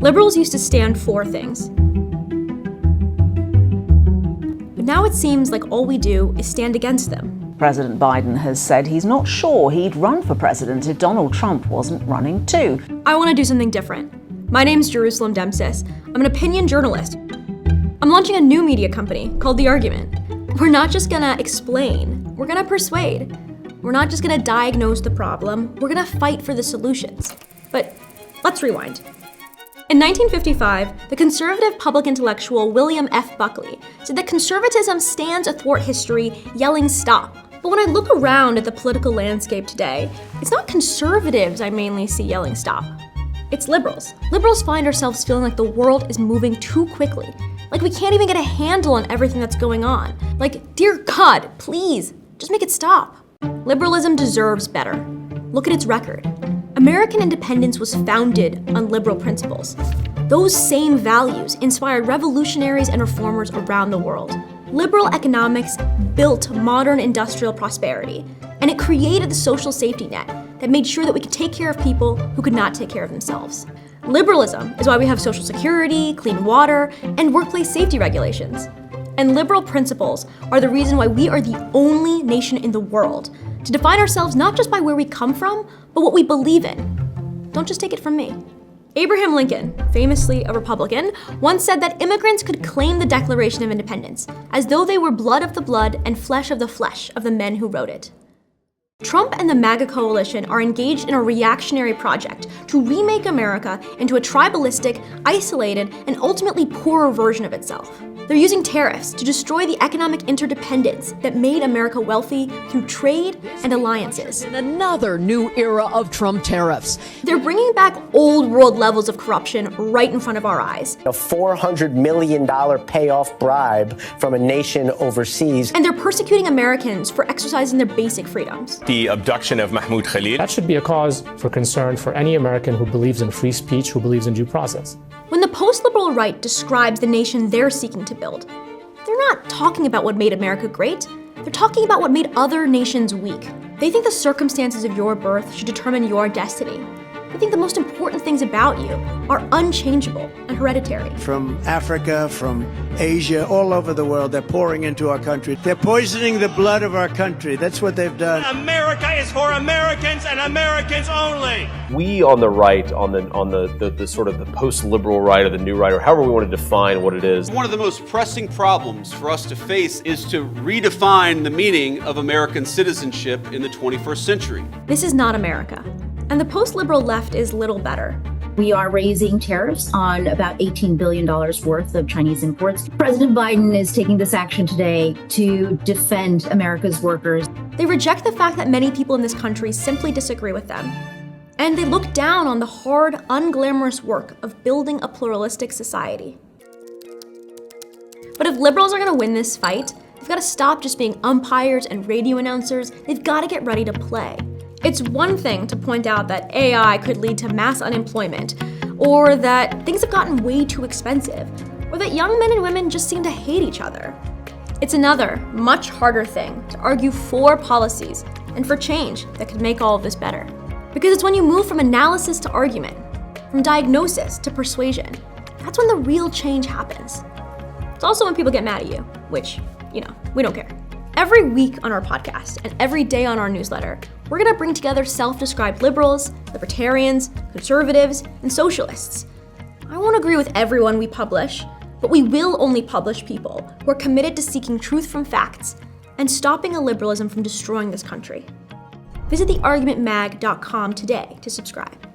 Liberals used to stand for things. But now it seems like all we do is stand against them. President Biden has said he's not sure he'd run for president if Donald Trump wasn't running too. I want to do something different. My name's Jerusalem Dempsis. I'm an opinion journalist. I'm launching a new media company called The Argument. We're not just gonna explain, we're gonna persuade. We're not just gonna diagnose the problem, we're gonna fight for the solutions. But let's rewind. In 1955, the conservative public intellectual William F. Buckley said that conservatism stands athwart history, yelling stop. But when I look around at the political landscape today, it's not conservatives I mainly see yelling stop. It's liberals. Liberals find ourselves feeling like the world is moving too quickly, like we can't even get a handle on everything that's going on. Like, dear God, please, just make it stop. Liberalism deserves better. Look at its record. American independence was founded on liberal principles. Those same values inspired revolutionaries and reformers around the world. Liberal economics built modern industrial prosperity, and it created the social safety net that made sure that we could take care of people who could not take care of themselves. Liberalism is why we have Social Security, clean water, and workplace safety regulations. And liberal principles are the reason why we are the only nation in the world to define ourselves not just by where we come from, but what we believe in. Don't just take it from me. Abraham Lincoln, famously a Republican, once said that immigrants could claim the Declaration of Independence as though they were blood of the blood and flesh of the men who wrote it. Trump and the MAGA coalition are engaged in a reactionary project to remake America into a tribalistic, isolated, and ultimately poorer version of itself. They're using tariffs to destroy the economic interdependence that made America wealthy through trade and alliances. In another new era of Trump tariffs. They're bringing back old world levels of corruption right in front of our eyes. A $400 million payoff bribe from a nation overseas. And they're persecuting Americans for exercising their basic freedoms. The abduction of Mahmoud Khalil. That should be a cause for concern for any American who believes in free speech, who believes in due process. When the post-liberal right describes the nation they're seeking to build, they're not talking about what made America great. They're talking about what made other nations weak. They think the circumstances of your birth should determine your destiny. They think the most important things about you are unchangeable and hereditary. From Africa, from Asia, all over the world, they're pouring into our country. They're poisoning the blood of our country. That's what they've done. America is for Americans and Americans only. We on the right, on the sort of the post-liberal right or the new right, or however we want to define what it is. One of the most pressing problems for us to face is to redefine the meaning of American citizenship in the 21st century. This is not America. And the post-liberal left is little better. We are raising tariffs on about $18 billion worth of Chinese imports. President Biden is taking this action today to defend America's workers. They reject the fact that many people in this country simply disagree with them. And they look down on the hard, unglamorous work of building a pluralistic society. But if liberals are going to win this fight, they've got to stop just being umpires and radio announcers. They've got to get ready to play. It's one thing to point out that AI could lead to mass unemployment, or that things have gotten way too expensive, or that young men and women just seem to hate each other. It's another, much harder thing to argue for policies and for change that could make all of this better. Because it's when you move from analysis to argument, from diagnosis to persuasion, that's when the real change happens. It's also when people get mad at you, which, we don't care. Every week on our podcast and every day on our newsletter, we're gonna bring together self-described liberals, libertarians, conservatives, and socialists. I won't agree with everyone we publish, but we will only publish people who are committed to seeking truth from facts and stopping a liberalism from destroying this country. Visit theargumentmag.com today to subscribe.